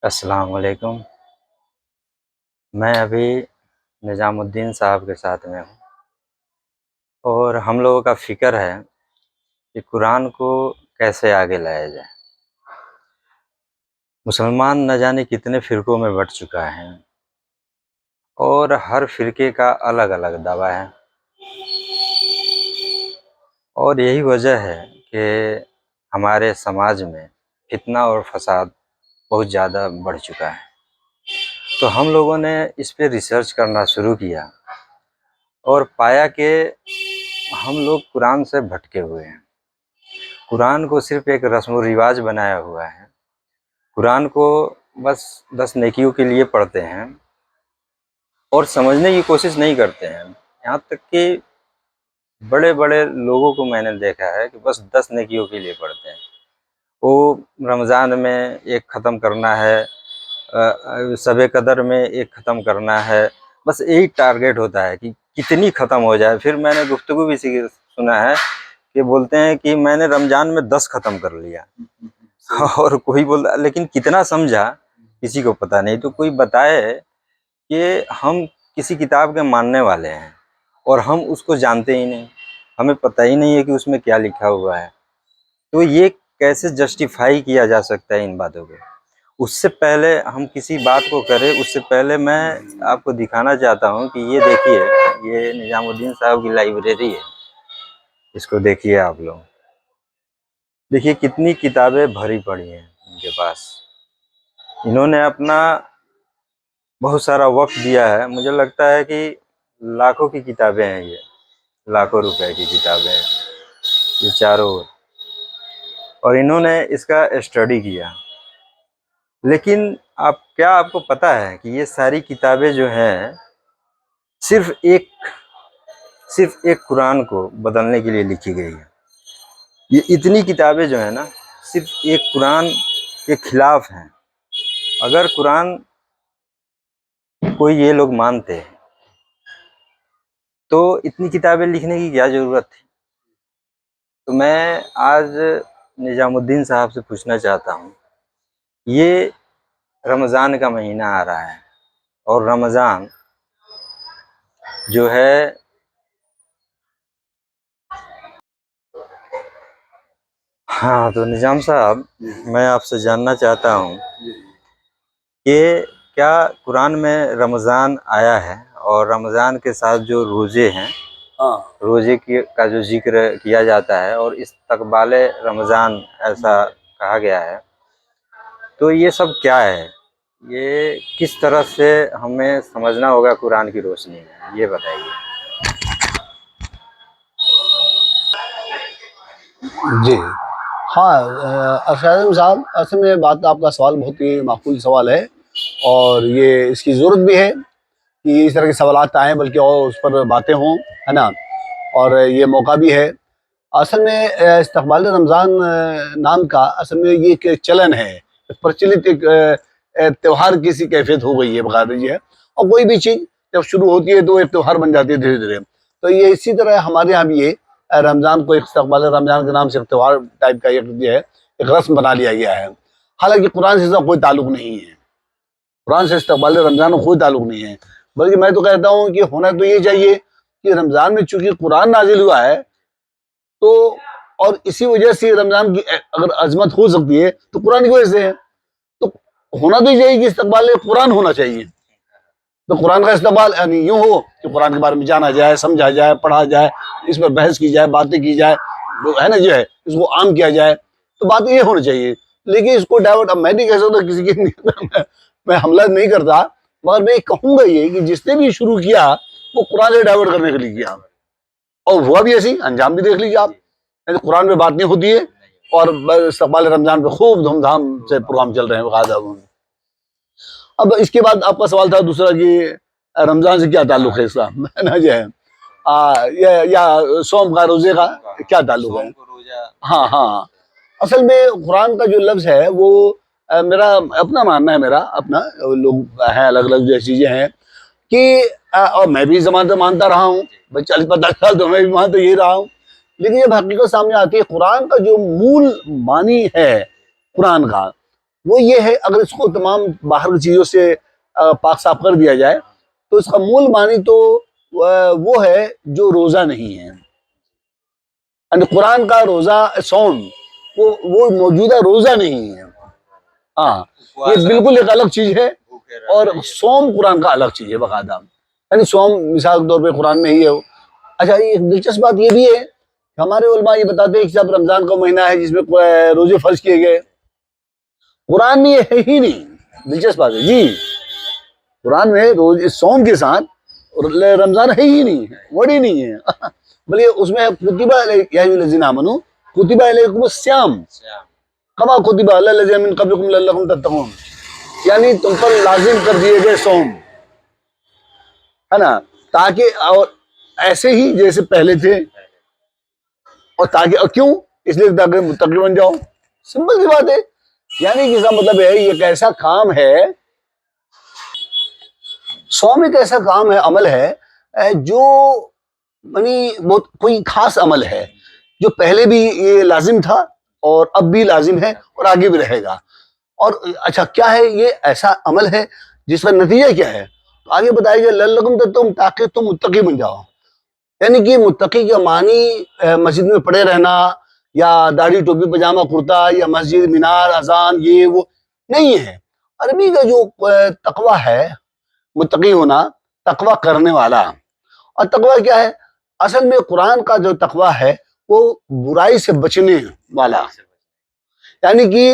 अस्सलाम वालेकुम। मैं अभी निज़ामुद्दीन साहब के साथ में हूँ और हम लोगों का फ़िक्र है कि कुरान को कैसे आगे लाया जाए। मुसलमान न जाने कितने फ़िरक़ों में बँट चुका है और हर फ़िरके का अलग-अलग दावा है और यही वजह है कि हमारे समाज में फितना और फ़साद बहुत ज़्यादा बढ़ चुका है। तो हम लोगों ने इस पे रिसर्च करना शुरू किया और पाया कि हम लोग कुरान से भटके हुए हैं। कुरान को सिर्फ़ एक रस्म व रिवाज बनाया हुआ है। कुरान को बस 10 नेकियों के लिए पढ़ते हैं और समझने की कोशिश नहीं करते हैं। यहाँ तक कि बड़े-बड़े लोगों को मैंने देखा है कि बस 10 नेकियों के लिए पढ़ते हैं। वो रमज़ान में एक ख़त्म करना है, शब कदर में एक ख़त्म करना है, बस यही टारगेट होता है कि कितनी ख़त्म हो जाए। फिर मैंने गुफ्तगू भी सुना है कि बोलते हैं कि मैंने रमज़ान में 10 ख़त्म कर लिया। और कोई बोला लेकिन कितना समझा किसी को पता नहीं। तो कोई बताए कि हम किसी किताब के मानने वाले हैं और हम उसको जानते ही नहीं, हमें पता ही नहीं है कि उसमें क्या लिखा हुआ है। तो ये कैसे जस्टिफाई किया जा सकता है इन बातों को। उससे पहले हम किसी बात को करें, उससे पहले मैं आपको दिखाना चाहता हूँ कि ये देखिए, ये निज़ामुद्दीन साहब की लाइब्रेरी है। इसको देखिए आप लोग। देखिए कितनी किताबें भरी पड़ी हैं इनके पास। इन्होंने अपना बहुत सारा वक़्त दिया है। मुझे लगता है कि लाखों की किताबें हैं ये, लाखों रुपए की किताबें हैं ये चारों ओर, और इन्होंने इसका स्टडी किया। लेकिन आपको पता है कि ये सारी किताबें जो हैं सिर्फ़ एक कुरान को बदलने के लिए लिखी गई है। ये इतनी किताबें जो है ना सिर्फ़ एक कुरान के ख़िलाफ़ हैं। अगर कुरान कोई ये लोग मानते तो इतनी किताबें लिखने की क्या ज़रूरत थी। तो मैं आज निज़ामुद्दीन साहब से पूछना चाहता हूँ, ये रमज़ान का महीना आ रहा है और रमज़ान जो है हाँ, तो निज़ाम साहब मैं आपसे जानना चाहता हूँ कि क्या कुरान में रमज़ान आया है और रमज़ान के साथ जो रोज़े हैं, रोज़े का जो ज़िक्र किया जाता है और इस्तक़बाले रमज़ान ऐसा कहा गया है, तो ये सब क्या है? ये किस तरह से हमें समझना होगा कुरान की रोशनी में, ये बताइए? जी। हाँ, अरशद साहब, असल में बात आपका सवाल बहुत ही माकूल सवाल है और ये इसकी ज़रूरत भी है कि इस तरह के सवालात आएँ, बल्कि और उस पर बातें हों, है ना? और ये मौका भी है। असल में इस्तक़बाल रमज़ान नाम का असल में ये एक चलन है, एक प्रचलित एक त्योहार की सी कैफ़ियत हो गई है बता दीजिए। और कोई भी चीज़ जब शुरू होती है तो एक त्योहार बन जाती है धीरे-धीरे। तो ये इसी तरह हमारे यहाँ भी ये रमज़ान को इस्तक़बाल रमज़ान के नाम से एक त्योहार टाइप का एक ये है, एक रस्म बना लिया गया है। हालाँकि कुरान से इसका कोई ताल्लुक नहीं है। कुरान से इस्तक़बाल रमज़ान का कोई ताल्लुक नहीं है। बल्कि मैं तो कहता हूँ कि होना तो ये चाहिए कि रमज़ान में चूँकि कुरान नाज़िल हुआ है, तो और इसी वजह से रमज़ान की अगर अज़मत हो सकती है, तो कुरान की वजह से है। तो होना तो ये चाहिए कि इस्तक़बाल कुरान होना चाहिए। तो कुरान का इस्तेमाल यानी यूँ हो कि कुरान के बारे में जाना जाए, समझा जाए, पढ़ा जाए, इस पर बहस की जाए, बातें की जाए, जो है ना जो है, इसको आम किया जाए, तो बात ये होनी चाहिए। लेकिन इसको डाइवर्ट, अब मैं नहीं कह सकता किसी की नीयत में मैं हमला नहीं करता, मगर मैं कहूँगा ये कि जिसने भी शुरू किया, वो कुरान से डाइवर्ट करने के लिए किया और हुआ भी ऐसे ही, अंजाम भी देख लीजिए आप। नहीं तो कुरान में बात नहीं होती है और इस्तक़बाल रमज़ान पे खूब धूमधाम से प्रोग्राम चल रहे हैं बाकायदा। अब इसके बाद आपका सवाल था दूसरा कि रमज़ान से क्या ताल्लुक़ है इसका, है ना जो है या सोम का, रोज़े का क्या ताल्लुक़ है? हाँ, हाँ। असल में कुरान का जो लफ्ज़ है वो मेरा अपना मानना है, मेरा अपना, लोग हैं अलग-अलग जो चीज़ें हैं कि और मैं भी ज़माना मानता रहा हूँ, भाई 40-50 साल तो मैं भी मानता यही रहा हूँ। लेकिन जब हकीकत सामने आती है, कुरान का जो मूल मानी है कुरान का, वो ये है, अगर इसको तमाम बाहर की चीज़ों से पाक साफ कर दिया जाए तो इसका मूल मानी तो वो है जो रोज़ा नहीं है। यानी कुरान का रोज़ा सौम वो मौजूदा रोज़ा नहीं है। हाँ, ये बिल्कुल एक अलग चीज़ है, और सोम कुरान का अलग चीज़ है बाकायदा। यानी सोम मिसाल के तौर पे कुरान में ही है। अच्छा, ये दिलचस्प बात ये भी है, हमारे उलमा ये बताते हैं कि जब रमजान का महीना है जिसमें रोजे फर्ज किए गए, कुरान में ये है ही नहीं। दिलचस्प बात है जी, कुरान में रोज सोम के साथ रमजान है ही नहीं, वर्ड ही नहीं है। बल्कि उसमें कुतिबा या अय्युहल्लज़ीना आमनू कुतिबा अलैकुमुस सियाम कमा कुतिबा अलल लज़ीना मिन क़ब्लिकुम लअल्लकुम तत्तक़ून, यानी तुम पर लाजिम कर दिए गए सोम, है ना, ताकि, और ऐसे ही जैसे पहले थे, और ताकि, और क्यों, इसलिए ताकि मुत्तकी बन जाओ। सिंपल सी बात है। यानी कि इसका मतलब है ये एक ऐसा काम है, सौम एक ऐसा काम है, अमल है जो यानी बहुत कोई खास अमल है, जो पहले भी ये लाजिम था और अब भी लाजिम है और आगे भी रहेगा। और अच्छा, क्या है ये ऐसा अमल है जिसका नतीजा क्या है, तो आगे बताया गया लअल्लकुम तत्तक़ून, ताकि तुम मुत्तकी बन जाओ। यानी कि मुत्तकी का मानी मस्जिद में पड़े रहना या दाढ़ी टोपी पजामा कुर्ता या मस्जिद मीनार अजान ये वो नहीं है। अरबी का जो तकवा है, मुत्तकी होना, तकवा करने वाला। और तकवा क्या है, असल में कुरान का जो तकवा है वो बुराई से बचने वाला, यानी कि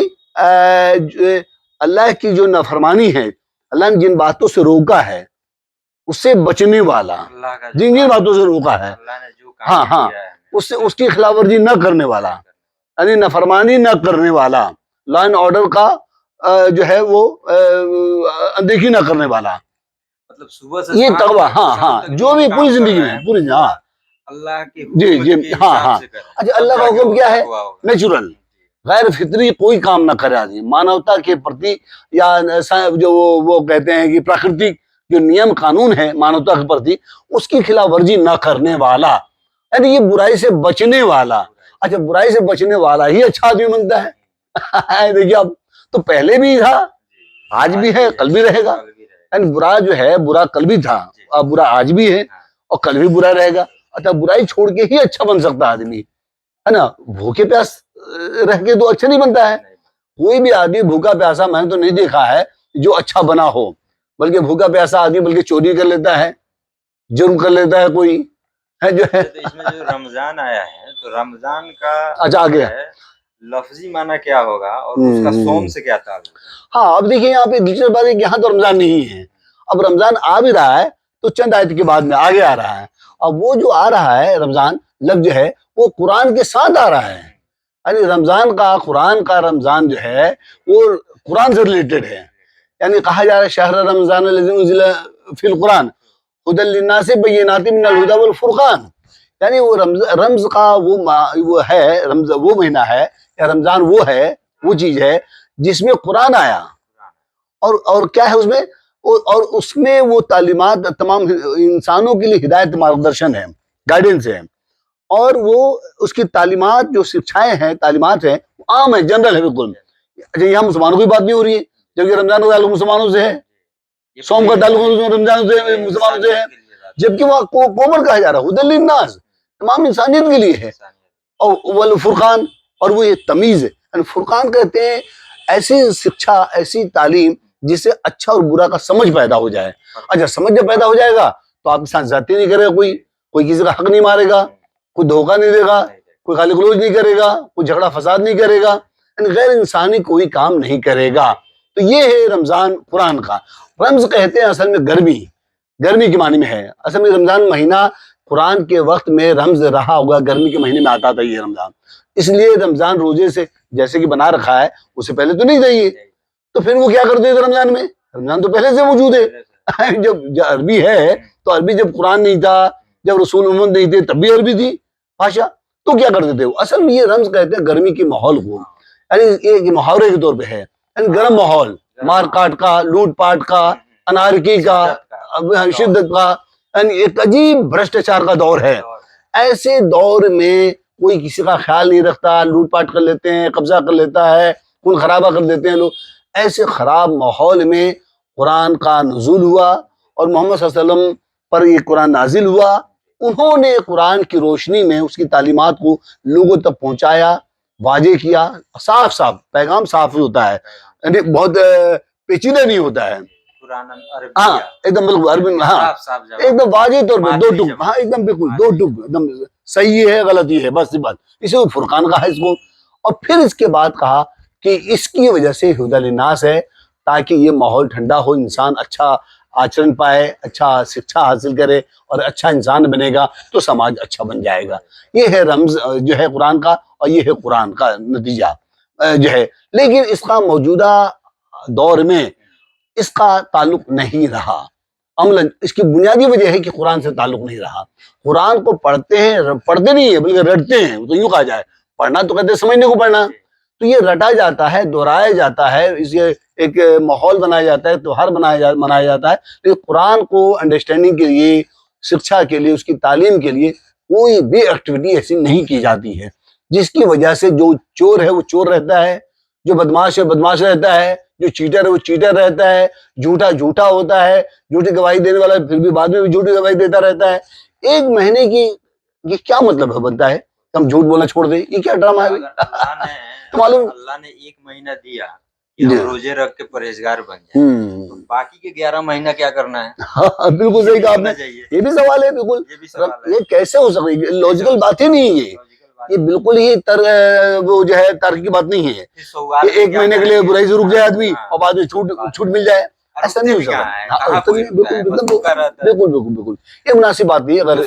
अल्लाह की जो नाफरमानी है, अल्लाह ने जिन बातों से रोका है उससे बचने वाला, जिन जिन बातों से रोका है, हाँ हाँ, उससे उसकी खिलाफवर्जी न करने वाला, यानी नाफरमानी न करने वाला, लॉ एंड ऑर्डर का जो है वो अनदेखी न करने वाला, मतलब सुबह से ये तकवा। हाँ हाँ, जो भी पूरी जिंदगी में, पूरी, हाँ अल्लाह के जी जी, हाँ हाँ। अच्छा, अल्लाह का हुक्म क्या है, नेचुरल, गैर फितरी कोई काम ना करे आदमी मानवता के प्रति, या जो वो कहते हैं कि प्राकृतिक जो नियम कानून है मानवता के प्रति, उसकी खिलाफ वर्जी ना करने वाला, यानी ये बुराई से बचने वाला। अच्छा, बुराई से बचने वाला ही अच्छा आदमी बनता है। देखिए, अब तो पहले भी था, आज भी है, कल भी रहेगा। यानी बुरा जो है, बुरा कल भी था, अब बुरा आज भी है और कल भी बुरा रहेगा। अच्छा, बुराई छोड़ के ही अच्छा बन सकता आदमी, है ना। भूखे प्यास रह के तो अच्छा नहीं बनता है। कोई भी आदमी भूखा प्यासा मैंने तो नहीं देखा है जो अच्छा बना हो, बल्कि भूखा प्यासा आदमी बल्कि चोरी कर लेता है, जुर्म कर लेता है कोई, है जो है। तो इसमें जो रमजान आया है, तो रमजान का अच्छा, आ गया लफ्जी माना क्या होगा और उसका सोम से क्या ताल्लुक? हाँ, अब देखिए यहाँ पे दिलचस्प बात है कि यहाँ तो रमजान नहीं है, अब रमजान आ भी रहा है तो चंद आयत के बाद में आगे आ रहा है। अब वो जो आ रहा है रमजान लफ्ज है वो कुरान के साथ आ रहा है, यानी रमजान का, कुरान का रमजान जो है वो कुरान से रिलेटेड है। यानी कहा जा रहा है शहर रमजान लज़ी उनज़िला फिल कुरान हुदल लिन्नास बय्यिनातिन मिनल हुदा वल फुरकान, यानी वो रमज का वो है, रमज वो महीना है या रमजान वो है, वो चीज है जिसमें कुरान आया, और क्या है उसमें, और उसमें वो तालीमात तमाम इंसानों के लिए हिदायत मार्गदर्शन है, गाइडेंस है, और वो उसकी तालीमात जो शिक्षाएं हैं, तालीमात हैं, आम है, जनरल है बिल्कुल। अच्छा, यहाँ मुसलमानों की बात नहीं हो रही है, जबकि रमजान का ताल्लुक मुसलमानों से है, सोम का ताल्लुक रमजान से, मुसलमानों से है, जबकि वहाँ कॉमन कहा जा रहा है, हुदल लिन्नास, तमाम इंसानियत के लिए है, और वल फुरकान, और वो ये तमीज है। फुरकान कहते हैं ऐसी शिक्षा, ऐसी तालीम जिससे अच्छा और बुरा का समझ पैदा हो जाए। अच्छा, समझ जब पैदा हो जाएगा तो आपके साथ जाती नहीं करेगा, कोई किसी का हक नहीं मारेगा, कोई धोखा नहीं देगा, कोई गाली गलौज नहीं करेगा, कोई झगड़ा फसाद नहीं करेगा, गैर इंसानी कोई काम नहीं करेगा। तो ये है रमजान कुरान का। रम्ज कहते हैं असल में गर्मी, गर्मी के मानी में है। असल में रमजान महीना कुरान के वक्त में रम्ज रहा होगा, गर्मी के महीने में आता था ये रमजान, इसलिए रमजान रोजे से जैसे कि बना रखा है, उससे पहले तो नहीं था ये, तो फिर वो क्या करते थे रमजान में, रमजान तो पहले से मौजूद है। जब अरबी है तो अरबी, जब कुरान नहीं था, जब रसूल मोहम्मद नहीं थे, तब भी अरबी थी भाषा, तो क्या करते थे वो। असल में ये रम्ज कहते हैं गर्मी के माहौल को, यानी एक मुहावरे के तौर पे है, यानी गर्म माहौल, मार काट का, लूट पाट का, अनारकी का, शिद्दत का, यानी एक अजीब भ्रष्टाचार का दौर है। ऐसे दौर में कोई किसी का ख्याल नहीं रखता, लूटपाट कर लेते हैं, कब्जा कर लेता है, खून खराबा कर देते हैं लोग। ऐसे ख़राब माहौल में कुरान का नुज़ूल हुआ और मोहम्मद सल्लल्लाहु अलैहि वसल्लम पर ये कुरान नाजिल हुआ। उन्होंने कुरान की रोशनी में उसकी तालीमात को लोगों तक पहुंचाया, वाजे किया। साफ साफ पैगाम साफ होता है, यानी बहुत पेचीदा नहीं होता है। हाँ एकदम बिल्कुल अरबी में, हाँ एकदम वाजे तौर पर दो टुक, हाँ एकदम बिल्कुल दो टुक, एकदम सही है गलती है बस बात, इसे फुरकान कहा इसको। और फिर इसके बाद कहा कि इसकी वजह से हुदा लिन्नास है, ताकि ये माहौल ठंडा हो, इंसान अच्छा आचरण पाए, अच्छा शिक्षा हासिल करे और अच्छा इंसान बनेगा तो समाज अच्छा बन जाएगा। ये है रमज जो है कुरान का, और ये है कुरान का नतीजा जो है। लेकिन इसका मौजूदा दौर में इसका ताल्लुक नहीं रहा। अमलन इसकी बुनियादी वजह है कि कुरान से ताल्लुक नहीं रहा। कुरान को पढ़ते हैं, पढ़ते नहीं है बल्कि रटते हैं, तो यूं कहा जाए, पढ़ना तो कहते हैं समझने को पढ़ना, तो ये रटा जाता है, दोहराया जाता है, इसे एक माहौल बनाया जाता है, त्योहार मनाया जाता है। लेकिन कुरान को अंडरस्टैंडिंग के लिए, शिक्षा के लिए, उसकी तालीम के लिए कोई भी एक्टिविटी ऐसी नहीं की जाती है, जिसकी वजह से जो चोर है वो चोर रहता है, जो बदमाश है बदमाश रहता है, जो चीटर है वो चीटर रहता है, झूठा झूठा होता है, झूठी गवाही देने वाला फिर भी बाद में भी झूठी गवाही देता रहता है। एक महीने की ये क्या मतलब है बनता है, हम झूठ बोलना छोड़ दे, ये क्या ड्रामा है? तो मालूम अल्लाह ने 1 महीना दिया कि हम रोजे रख के परहेजगार बन जाए, तो बाकी के 11 महीना क्या करना है? हाँ बिल्कुल सही कहा आपने, ये भी सवाल है बिल्कुल। ये कैसे हो सकती है? लॉजिकल बात ही नहीं है ये बिल्कुल ही वो जो है तर्क की बात नहीं है कि 1 महीने के लिए बुराई से रुक जाए आदमी और बाद में छूट मिल जाए, ऐसा नहीं हो सकता। बिल्कुल बिल्कुल बिल्कुल ये मुनासिब बात नहीं। अगर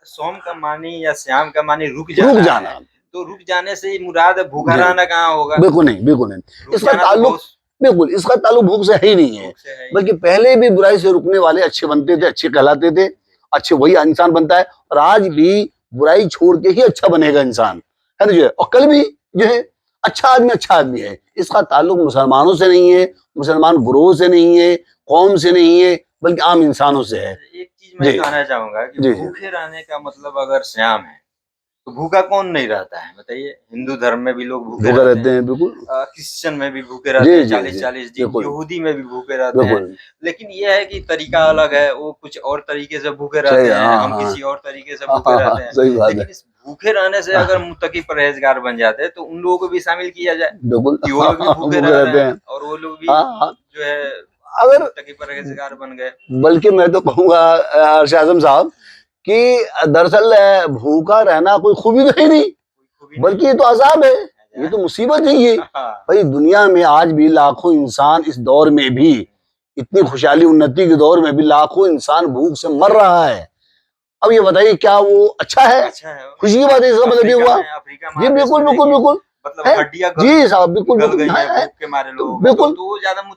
सोम का मानी या श्याम का मानी रुक जाना, तो रुक जाने से मुराद भूखा रहना कहाँ होगा? बिल्कुल नहीं, बिल्कुल नहीं। इसका ताल्लुक बिल्कुल इसका ताल्लुक भूख से है ही नहीं है, बल्कि पहले भी बुराई से रुकने वाले अच्छे बनते थे, अच्छे कहलाते थे, अच्छे वही इंसान बनता है। और आज भी बुराई छोड़ के ही अच्छा बनेगा इंसान, है ना जो है। और कल भी जो है अच्छा आदमी है। इसका ताल्लुक मुसलमानों से नहीं है, मुसलमान गुरोह से नहीं है, कौम से नहीं है, बल्कि आम इंसानों से है। एक चीज मैं कहना चाहूंगा कि भूखे रहने का मतलब अगर श्याम है तो भूखा कौन नहीं रहता है बताइए? हिंदू धर्म में भी लोग भूखे रहते हैं, बिल्कुल। क्रिश्चियन में भी भूखे रहते हैं 40-40 दिन, यहूदी में भी भूखे रहते हैं। लेकिन ये है कि तरीका अलग है, वो कुछ और तरीके से भूखे रहते हैं, हम किसी और तरीके से भूखे रहते हैं। लेकिन इस भूखे रहने से अगर मुत्तकी परहेजगार बन जाते हैं तो उन लोगों को भी शामिल किया जाए, वो लोग भी भूखे रहते हैं और वो लोग भी जो है अगर मुत्तकी परहेजगार बन गए। बल्कि मैं तो कहूँगा अर्शद आज़म साहब कि दरअसल भूखा रहना कोई खूबी तो है नहीं, बल्कि ये तो अजाब है, ये तो मुसीबत है। ये भाई दुनिया में आज भी लाखों इंसान, इस दौर में भी, इतनी खुशहाली उन्नति के दौर में भी लाखों इंसान भूख से मर रहा है। अब ये बताइए क्या वो अच्छा है? खुशी की बात है, इसका मतलब ये हुआ जी बिल्कुल बिल्कुल बिल्कुल जी साहब बिल्कुल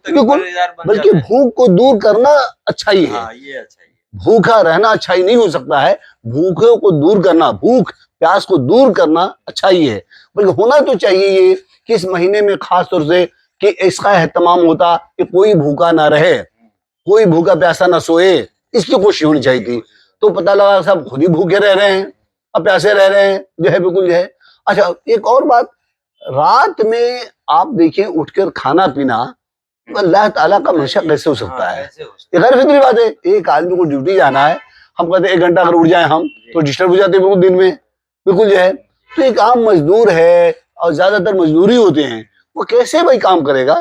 बिल्कुल, बल्कि भूख को दूर करना अच्छा ही है। भूखा रहना अच्छा ही नहीं हो सकता है, भूखे को दूर करना, भूख प्यास को दूर करना अच्छा ही है। बल्कि होना तो चाहिए ये कि इस महीने में खास तौर से कि इसका एहतमाम होता कि कोई भूखा ना रहे, कोई भूखा प्यासा ना सोए, इसकी कोशिश होनी चाहिए थी। तो पता लगा सब खुद ही भूखे रह रहे हैं, अब प्यासे रह रहे हैं जो है बिल्कुल जो है। अच्छा एक और बात, रात में आप देखिए उठकर खाना पीना अल्लाह ताला का मंशा कैसे हो सकता है? ये गैर फितरी बात है। एक आदमी को ड्यूटी जाना है, हम कहते हैं 1 घंटा अगर उठ जाए हम तो डिस्टर्ब हो जाते हैं बिल्कुल दिन में, बिल्कुल जो है। तो एक आम मजदूर है और ज्यादातर मजदूरी होते हैं, वो कैसे भाई काम करेगा?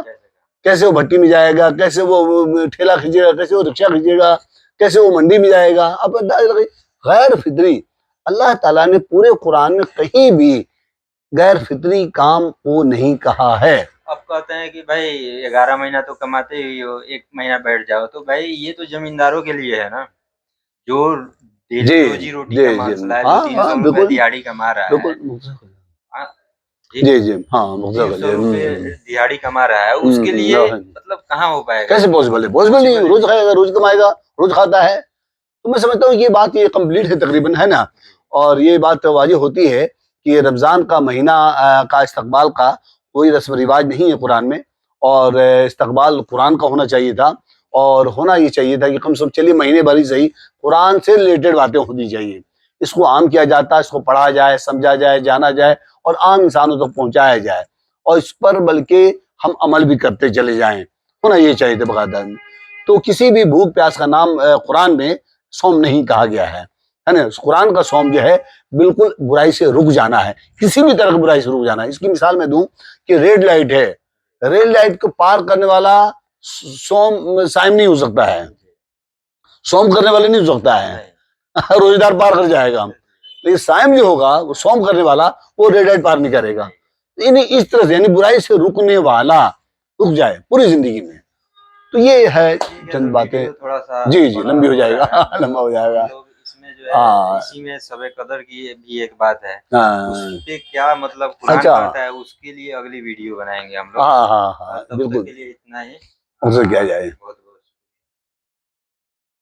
कैसे वो भट्टी में जाएगा, कैसे वो ठेला खींचेगा, कैसे वो रिक्शा खींचेगा, कैसे वो मंडी में जाएगा? अब गैर फितरी, अल्लाह ताला ने पूरे कुरान में कहीं भी गैर फितरी काम को नहीं कहा है। अब कहते हैं कि भाई 11 महीना तो कमाते ही हो, 1 महीना बैठ जाओ, तो भाई ये तो जमींदारों के लिए है ना, जो डेली रोजी रोटी का मसला है, 300 रुपए दिहाड़ी कमा रहा है, जी जी हाँ 300 रुपए दिहाड़ी कमा रहा है, उसके लिए मतलब कहाँ हो पाएगा? कैसे पॉसिबल है? पॉसिबल नहीं है। रोज खाएगा, रोज कमाएगा, रोज खाता है। तो मैं समझता हूँ ये बात ये कंप्लीट है तकरीबन, है ना। और ये बात वाज़ेह होती है कि रमज़ान का महीना का इस्तकबाल का कोई रस्म रिवाज नहीं है कुरान में, और इस्तकबाल कुरान का होना चाहिए था। और होना ये चाहिए था कि कम से कम चलिए महीने भर ही सही कुरान से रिलेटेड बातें होनी चाहिए, इसको आम किया जाता, इसको पढ़ा जाए, समझा जाए, जाना जाए और आम इंसानों तक पहुंचाया जाए। और इस पर बल्कि हम अमल भी करते चले जाएं, होना ये चाहिए था बकायदा। तो किसी भी भूख प्यास का नाम कुरान में सौम नहीं कहा गया है ना। कुरान का सौम जो है बिल्कुल बुराई से रुक जाना है, किसी भी तरह की बुराई से रुक जाना है। इसकी मिसाल मैं दूं कि रेड लाइट है, रेड लाइट को पार करने वाला सोम साइम नहीं हो सकता है, सोम करने वाले नहीं हो सकता है, रोजेदार पार कर जाएगा। लेकिन साइम जो होगा वो सोम करने वाला, वो रेड लाइट पार नहीं करेगा। यानी इस तरह से, यानी बुराई से रुकने वाला रुक जाए पूरी जिंदगी में। तो ये है चंद बातें। थोड़ा सा जी जी लंबी हो जाएगा लंबा हो जाएगा। इसमें जो है हाँ इसी में सबे कदर की भी एक बात है, हाँ उस पे क्या मतलब कुरान अच्छा कहता है, उसके लिए अगली वीडियो बनाएंगे हम लोग। हाँ हाँ हाँ तब तक बिल्कुल, के लिए इतना ही। उससे क्या जाए। बहुत